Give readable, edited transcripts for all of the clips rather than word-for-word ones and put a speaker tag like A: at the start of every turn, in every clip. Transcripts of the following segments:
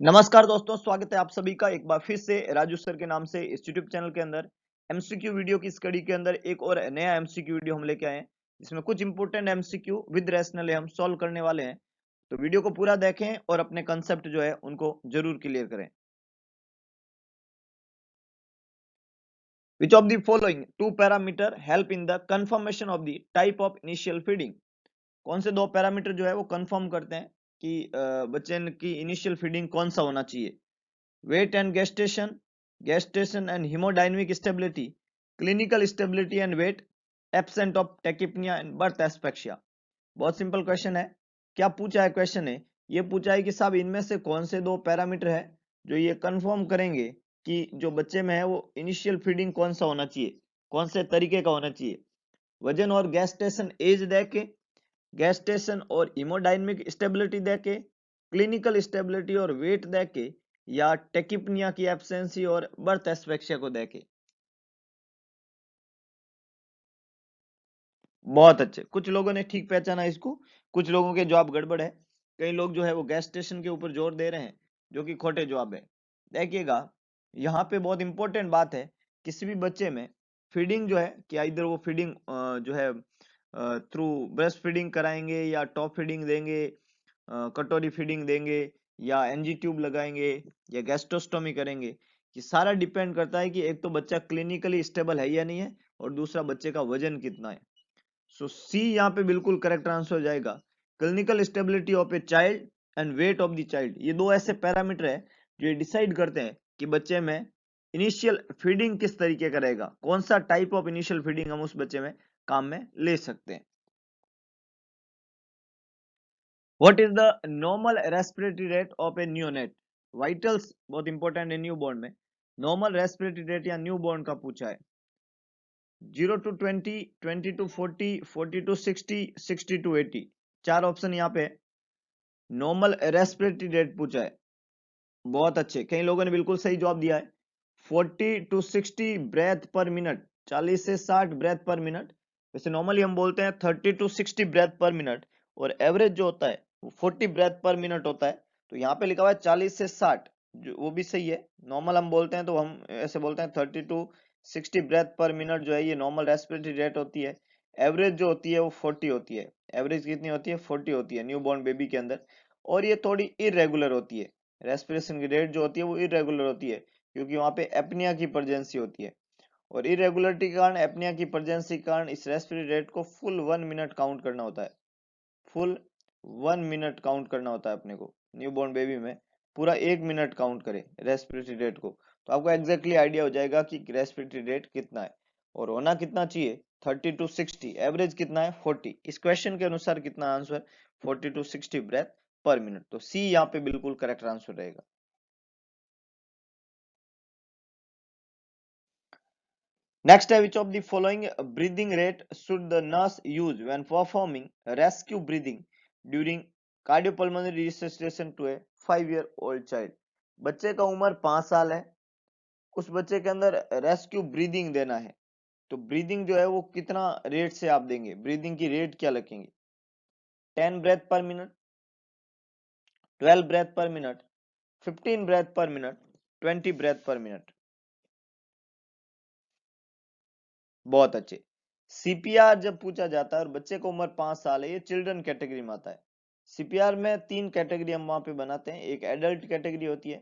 A: नमस्कार दोस्तों, स्वागत है आप सभी का एक बार फिर से राजू सर के नाम से इस यूट्यूब चैनल के अंदर एमसीक्यू वीडियो की स्टडी के अंदर एक और नया एमसीक्यू वीडियो हम लेके आए हैं जिसमें कुछ इंपोर्टेंट एमसीक्यू विद रैशनल हम सॉल्व करने वाले हैं। तो वीडियो को पूरा देखें और अपने कंसेप्ट जो है उनको जरूर क्लियर करें। Which of the following two parameter help in the confirmation of the type of initial feeding? कौन से दो पैरामीटर जो है वो कंफर्म करते हैं कि बच्चे की इनिशियल फीडिंग कौन सा होना चाहिए? weight and gestation and hemodynamic stability, clinical stability and weight, absent of tachypnea and birth asphyxia। बहुत सिंपल क्वेश्चन है। क्या पूछा है क्वेश्चन है? ये पूछा है कि साहब इनमें से कौन से दो पैरामीटर है जो ये कंफर्म करेंगे कि जो बच्चे में है वो इनिशियल फीडिंग कौन सा होना चाहिए, कौन से तरीके का होना चाहिए। वजन और गैस्टेशन एज दे के, गैस्टेशन और हीमोडायनेमिक स्टेबिलिटी दे के, क्लिनिकल स्टेबिलिटी और वेट दे के, या टेकिपनिया की एब्सेंसी और बर्थ एस्पेक्सिया को दे के। बहुत अच्छे, कुछ लोगों ने ठीक पहचाना इसको, कुछ लोगों के जवाब गड़बड़ है। कई लोग जो है वो गैस्टेशन के ऊपर जोर दे रहे हैं जो कि खोटे जवाब है। देखिएगा, यहाँ पे बहुत इंपॉर्टेंट बात है, किसी भी बच्चे में फीडिंग जो है कि इधर वो फीडिंग जो है थ्रू ब्रेस्ट फीडिंग कराएंगे या टॉप फीडिंग देंगे, कटोरी फीडिंग देंगे या एनजी ट्यूब लगाएंगे या गैस्ट्रोस्टोमी करेंगे, ये सारा डिपेंड करता है कि एक तो बच्चा क्लिनिकली स्टेबल है या नहीं है और दूसरा बच्चे का वजन कितना है। सो सी यहाँ पे बिल्कुल करेक्ट आंसर हो जाएगा। Clinical stability of a child and weight of the child, ये दो ऐसे पैरामीटर है जो ये डिसाइड करते हैं कि बच्चे में इनिशियल फीडिंग किस तरीके का रहेगा, कौन सा टाइप ऑफ इनिशियल फीडिंग हम उस बच्चे में काम में ले सकते हैं। What is the normal respiratory rate of A neonate? Vitals बहुत इंपॉर्टेंट है न्यूबॉर्न में। नॉर्मल रेस्पिरेटरी रेट या न्यूबॉर्न का पूछा है। 0 to 20, 20 to 40, 40 to 60, 60 to 80। चार ऑप्शन यहाँ पे। नॉर्मल रेस्पिरेटरी रेट पूछा है। बहुत अच्छे, कई लोगों ने बिल्कुल सही जवाब दिया है। 40 to 60 ब्रेथ पर मिनट, 40 से 60 ब्रेथ पर मिनट। वैसे नॉर्मली हम बोलते हैं 30 to 60 ब्रेथ पर मिनट, और एवरेज जो होता है वो 40 ब्रेथ पर मिनट होता है। तो यहाँ पे लिखा हुआ है 40 से 60, जो वो भी सही है। नॉर्मल हम बोलते हैं तो हम ऐसे बोलते हैं 30 to 60 ब्रेथ पर मिनट जो है ये नॉर्मल रेस्पिरेटरी रेट होती है। एवरेज जो होती है वो 40 होती है। एवरेज कितनी होती है? 40 होती है न्यू बॉर्न बेबी के अंदर। और ये थोड़ी इरेगुलर होती है, रेस्पिरेशन की रेट जो होती है वो इरेगुलर होती है, क्योंकि वहां पे एपनिया की प्रेजेंसी होती है। और इरेगुलरिटी के कारण, एपनिया की प्रेजेंसी के कारण इस रेस्पिरेटरी रेट को फुल 1 मिनट काउंट करना होता है। फुल 1 मिनट काउंट करना होता है अपने को न्यूबॉर्न बेबी में। पूरा 1 मिनट काउंट करें रेस्पिरेटरी रेट को, तो आपको एग्जैक्टली आइडिया हो जाएगा कि रेस्पिरेटरी रेट कितना है और होना कितना चाहिए। 30 to 60, एवरेज कितना है? 40। इस क्वेश्चन के अनुसार कितना answer? 40 to 60 breath per minute. तो सी यहाँ पे बिल्कुल करेक्ट आंसर रहेगा। नेक्स्ट है, which of the following breathing rate should the nurse use when performing rescue breathing during cardiopulmonary resuscitation to a 5 year old child? बच्चे का उम्र 5 साल है, उस बच्चे के अंदर रेस्क्यू ब्रीदिंग देना है, तो ब्रीदिंग जो है वो कितना रेट से आप देंगे? ब्रीदिंग की रेट क्या रखेंगे? 10 breath per minute, 12 breath per minute, 15 breath per minute, 20 breath per minute. बहुत अच्छे। सीपीआर जब पूछा जाता है और बच्चे को उम्र 5 साल है, ये चिल्ड्रन कैटेगरी में आता है। सीपीआर में 3 कैटेगरी हम वहां पे बनाते हैं, एक एडल्ट कैटेगरी होती है,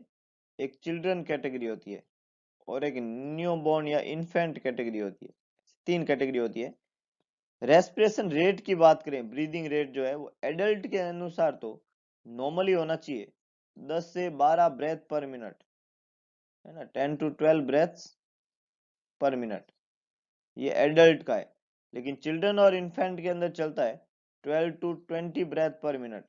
A: एक चिल्ड्रन कैटेगरी होती है और एक न्यू बॉर्न या इन्फेंट कैटेगरी होती है। 3 कैटेगरी होती है। रेस्पिरेशन रेट की बात करें, ब्रीदिंग रेट जो है वो एडल्ट के अनुसार तो नॉर्मली होना चाहिए 10 से 12 ब्रेथ पर मिनट, है ना, 10 to 12 ब्रेथ्स पर मिनट, ये एडल्ट का है। लेकिन चिल्ड्रन और इन्फेंट के अंदर चलता है 12 to 20 breath per minute,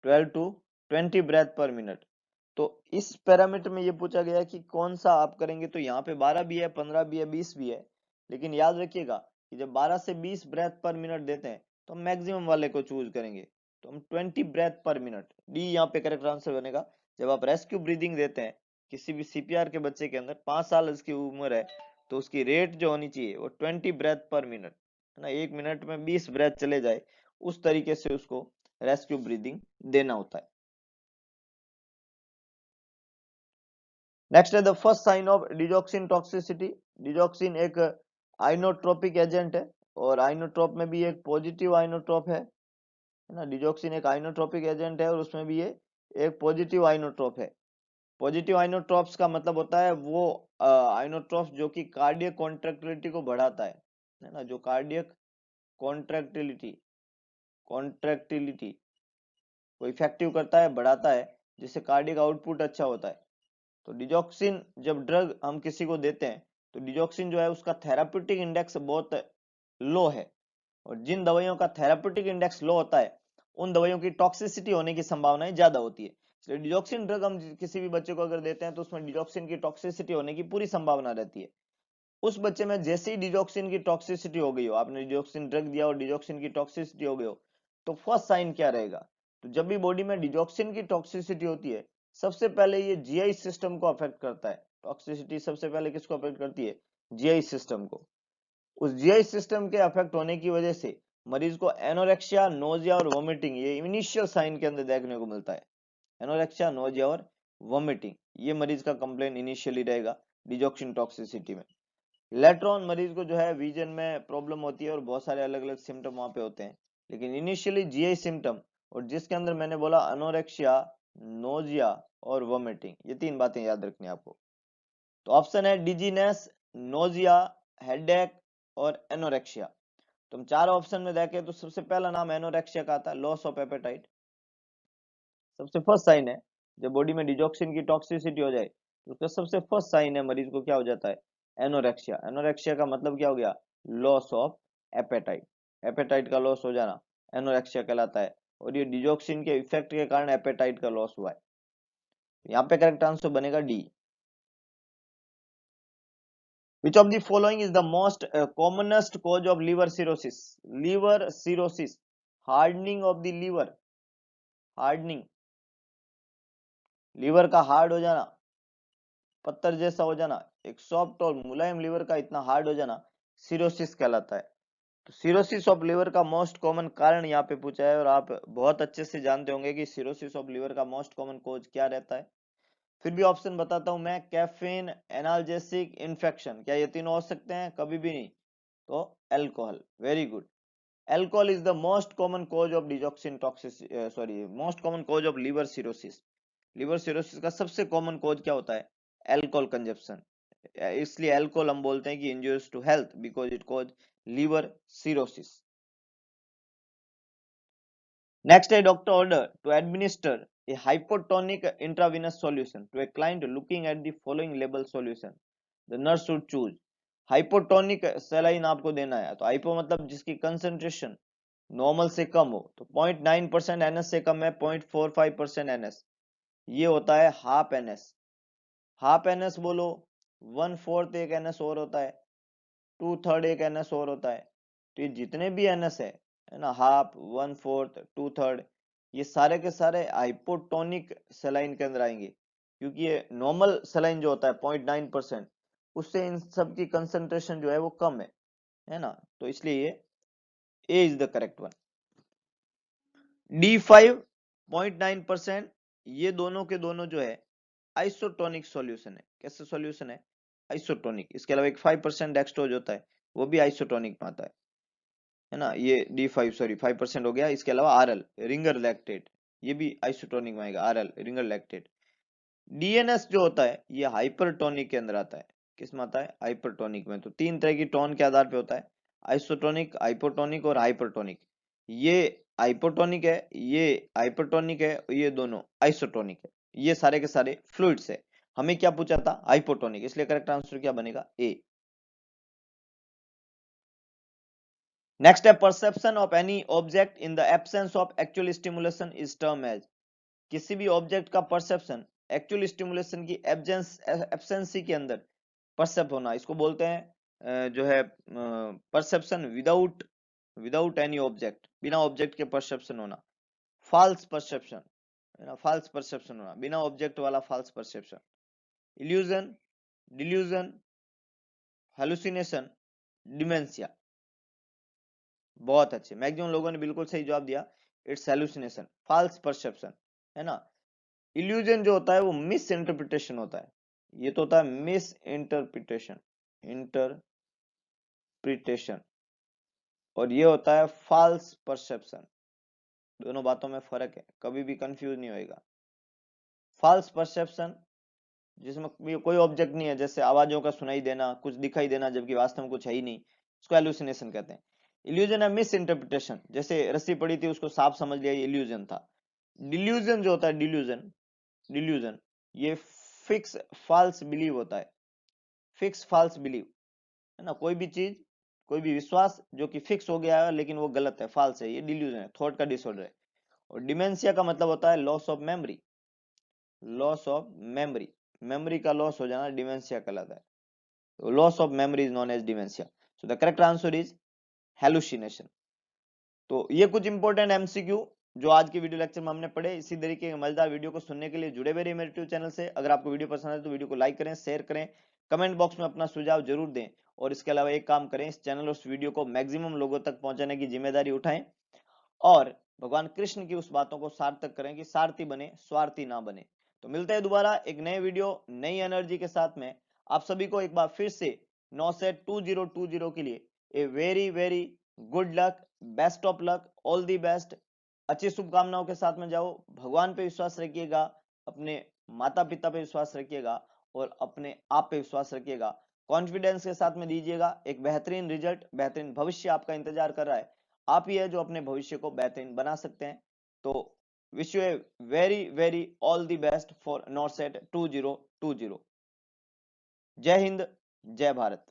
A: 12 to 20 breath per minute. तो इस पैरामीटर में ये पूछा गया कि कौन सा आप करेंगे, तो यहाँ पे 12 भी है, 15 भी है, 20 भी है। लेकिन याद रखिएगा कि जब 12 से 20 ब्रेथ पर मिनट देते हैं तो हम मैक्सिमम वाले को चूज करेंगे, तो हम 20 ब्रेथ पर मिनट, डी यहाँ पे करेक्ट आंसर बनेगा। जब आप रेस्क्यू ब्रीदिंग देते हैं किसी भी सीपीआर के बच्चे के अंदर, 5 साल उसकी उम्र है, तो उसकी रेट जो होनी चाहिए वो 20 ब्रेथ पर मिनट, है ना, 1 मिनट में 20 ब्रेथ चले जाए, उस तरीके से उसको रेस्क्यू ब्रीदिंग देना होता है। नेक्स्ट है the first sign of digoxin toxicity. Digoxin एक आइनोट्रोपिक एजेंट है और आइनोट्रोप में भी एक पॉजिटिव आइनोट्रोप है ना। डिजॉक्सिन एक आइनोट्रोपिक एजेंट है और उसमें भी ये एक पॉजिटिव आइनोट्रोप है। पॉजिटिव आइनोट्रोप्स का मतलब होता है वो आइनोट्रोप्स जो कि कार्डियक कॉन्ट्रैक्टिलिटी को बढ़ाता है ना, जो कार्डियक कॉन्ट्रैक्टिलिटी कॉन्ट्रैक्टिलिटी को इफेक्टिव करता है, बढ़ाता है, जिससे कार्डियक आउटपुट अच्छा होता है। तो डिजॉक्सिन जब ड्रग हम किसी को देते हैं तो डिजॉक्सिन जो है उसका थेराप्यूटिक इंडेक्स बहुत लो है और जिन दवाइयों का थेराप्यूटिक इंडेक्स लो होता है उन दवाइयों की टॉक्सिसिटी होने की संभावनाएं ज्यादा होती है। इसलिए डिजॉक्सिन ड्रग हम किसी भी बच्चे को अगर देते हैं तो उसमें डिजॉक्सिन की टॉक्सिसिटी होने की पूरी संभावना रहती है। उस बच्चे में जैसे ही डिजॉक्सिन की टॉक्सिसिटी हो गई हो, आपने डिजॉक्सिन ड्रग दिया और डिजॉक्सिन की टॉक्सिसिटी हो गई हो, तो फर्स्ट साइन क्या रहेगा? तो जब भी बॉडी में डिजॉक्सिन की टॉक्सिसिटी होती है सबसे पहले ये जीआई सिस्टम को अफेक्ट करता है। टॉक्सिसिटी सबसे पहले किसको अफेक्ट करती है? जीआई सिस्टम को। उस जीआई सिस्टम के अफेक्ट होने की वजह से मरीज को एनोरेक्सिया, नोजिया और वोमिटिंग ये इनिशियल साइन के अंदर देखने को मिलता है। एनोरेक्सिया, नोजिया और वोमिटिंग ये मरीज का कंप्लेन इनिशियली रहेगा डिजॉक्सिन टॉक्सिसिटी में। लेटरॉन मरीज को जो है विजन में प्रॉब्लम होती है और बहुत सारे अलग अलग सिम्टम वहां पे होते हैं, लेकिन इनिशियली जीआई सिम्टम और जिसके अंदर मैंने बोला अनोरेक्सिया, नोजिया और वोमिटिंग, ये तीन बातें याद रखनी है आपको। तो ऑप्शन है डिजीनेस, नोजिया, हेडेक और एनोरेक्सिया। तो हम चार ऑप्शन में देखें तो सबसे पहला नाम एनोरेक्सिया का आता है, लॉस ऑफ एपेटाइट। सबसे फर्स्ट साइन है जब बॉडी में डिजॉक्सिन की टॉक्सिसिटी हो जाए तो उसका सबसे फर्स्ट साइन है मरीज को क्या हो जाता है? एनोरेक्सिया। एनोरेक्सिया का मतलब क्या हो गया? Loss of appetite. एपेटाइट का लॉस हो जाना एनोरेक्सिया कहलाता है और ये डिजॉक्सिन के इफेक्ट के कारण एपेटाइट का लॉस हुआ है। यहाँ पे करेक्ट आंसर बनेगा D. Which of the following is the most commonest cause of liver cirrhosis? Liver cirrhosis, hardening of the liver, hardening, liver का हार्ड हो जाना, पत्थर जैसा हो जाना, एक सॉफ्ट और मुलायम लीवर का इतना हार्ड हो जाना सिरोसिस कहलाता है। तो सिरोसिस ऑफ लीवर का मोस्ट कॉमन कारण यहाँ पे पूछा है और आप बहुत अच्छे से जानते होंगे कि सिरोसिस ऑफ लीवर का मोस्ट कॉमन कॉज क्या रहता है। फिर भी ऑप्शन बताता हूं मैं, कैफीन, एनाल्जेसिक, इन्फेक्शन। क्या ये तीनों हो सकते हैं? कभी भी नहीं। तो alcohol, very good. Alcohol is the most common cause of digoxin toxicity, sorry most common cause of liver cirrhosis. Liver cirrhosis का सबसे कॉमन कॉज क्या होता है? Alcohol consumption. इसलिए एल्कोहल हम बोलते हैं कि injurious to health because it cause liver cirrhosis. Next है doctor order to administer a hypotonic intravenous solution to a client looking at the following label solution. The nurse should choose. Hypotonic saline आपको देना है तो hypo मतलब जिसकी concentration normal से कम हो, तो 0.9% एनएस से कम है 0.45% एनएस, ये होता है हाफ एनएस। हाफ एनएस बोलो, 1/4 एक एनएस और होता है, 2/3 एक एनएस और होता है। तो ये जितने भी एनएस है ना, हाफ, 1/4, 2/3, ये सारे के सारे हाइपोटोनिक सलाइन के अंदर आएंगे क्योंकि ये नॉर्मल सलाइन जो होता है 0.9%, उससे इन सब की कंसेंट्रेशन जो है वो कम है ना, तो इसलिए ये a is the correct one. D5 0.9%, ये दोनों के दोनों जो है आइसोटोनिक सॉल्यूशन है। कैसे सॉल्यूशन है? आइसोटोनिक। इसके अलावा एक 5% डेक्सट्रोज होता है, वो भी आइसोटोनिक में आता है ना। ये D5 सॉरी 5% हो गया। इसके अलावा आरएल, रिंगर लैक्टेट, ये भी आइसोटोनिक में आएगा, आरएल, रिंगर लैक्टेट। डीएनएस जो होता है ये हाइपरटोनिक के अंदर आता है। किस में आता है? हाइपरटोनिक में। तो तीन तरह की टोन के आधार पे होता है, आइसोटोनिक, हाइपोटोनिक और हाइपरटोनिक। ये हाइपोटोनिक है, ये हाइपरटोनिक है, ये दोनों आइसोटोनिक है। ये सारे के सारे फ्लूइड्स है। हमें क्या पूछा था? हाइपोटोनिक, इसलिए करेक्ट आंसर क्या बनेगा? ए। नेक्स्ट है perception of any object in the absence of actual stimulation is term as. किसी भी ऑब्जेक्ट का परसेप्शन एक्चुअल स्टिमुलेशन की एब्सेंसी के अंदर परसेप्ट होना, इसको बोलते हैं जो है perception without without any object, बिना ऑब्जेक्ट के परसेप्शन होना, फॉल्स परसेप्शन है ना, फॉल्स परसेप्शन होना, बिना ऑब्जेक्ट वाला false perception, illusion, delusion, hallucination, dementia. बहुत अच्छे, मैक्सिमम लोगों ने बिल्कुल सही जवाब दिया। इट्स हेलुसिनेशन, फॉल्स परसेप्शन, है ना। इल्यूजन जो होता है वो मिस इंटरप्रिटेशन होता है, ये तो होता है मिस इंटरप्रिटेशन, इंटरप्रिटेशन, और ये होता है फॉल्स परसेप्शन। दोनों बातों में फर्क है, कभी भी कंफ्यूज नहीं होएगा। फॉल्स परसेप्शन जिसमें कोई ऑब्जेक्ट नहीं है, जैसे आवाजों का सुनाई देना, कुछ दिखाई देना जबकि वास्तव में कुछ है ही नहीं, इसको हेलुसिनेशन कहते हैं। इल्यूजन है मिस इंटरप्रिटेशन, जैसे रस्सी पड़ी थी उसको सांप समझ लिया, ये इल्यूजन था। डिल्यूजन जो होता है, डिल्यूजन, डिल्यूजन ये फिक्स फॉल्स बिलीव होता है, फिक्स फॉल्स बिलीव, है ना। कोई भी चीज, कोई भी विश्वास जो कि फिक्स हो गया है लेकिन वो गलत है, फॉल्स है, ये डिल्यूजन है, थॉट का डिसऑर्डर है। और डिमेंशिया का मतलब होता है loss of memory, loss of memory, memory का लॉस हो जाना डिमेंशिया कहलाता है। Loss of memory is known as dementia. So the correct answer is hallucination. तो ये कुछ इंपॉर्टेंट एमसीक्यू जो आज के वीडियो लेक्चर में हमने पढ़े। इसी तरीके के मजेदार वीडियो को सुनने के लिए जुड़े हुए रहिए मेरे यूट्यूब चैनल से। अगर आपको वीडियो पसंद है तो वीडियो को लाइक करें, शेयर करें, कमेंट बॉक्स में अपना सुझाव जरूर दें। और इसके अलावा एक काम करें, इस चैनल और इस वीडियो को मैक्सिमम लोगों तक पहुंचाने की जिम्मेदारी उठाएं और भगवान कृष्ण की उस बातों को सार्थक करें कि सारथी बने, स्वार्थी ना बने। तो मिलते हैं दोबारा एक नए वीडियो, नई एनर्जी के साथ में। आप सभी को एक बार फिर से 9 से 2020 के लिए a very very good luck, best of luck, all the best. अच्छी शुभकामनाओं के साथ में जाओ, भगवान पे विश्वास रखिएगा, अपने माता पिता पे विश्वास रखिएगा और अपने आप पे विश्वास रखिएगा। कॉन्फिडेंस के साथ में दीजिएगा, एक बेहतरीन रिजल्ट, बेहतरीन भविष्य आपका इंतजार कर रहा है। आप ही है जो अपने भविष्य को बेहतरीन बना सकते हैं। तो wish U a very very all the best for not set 2020। जय हिंद, जय भारत।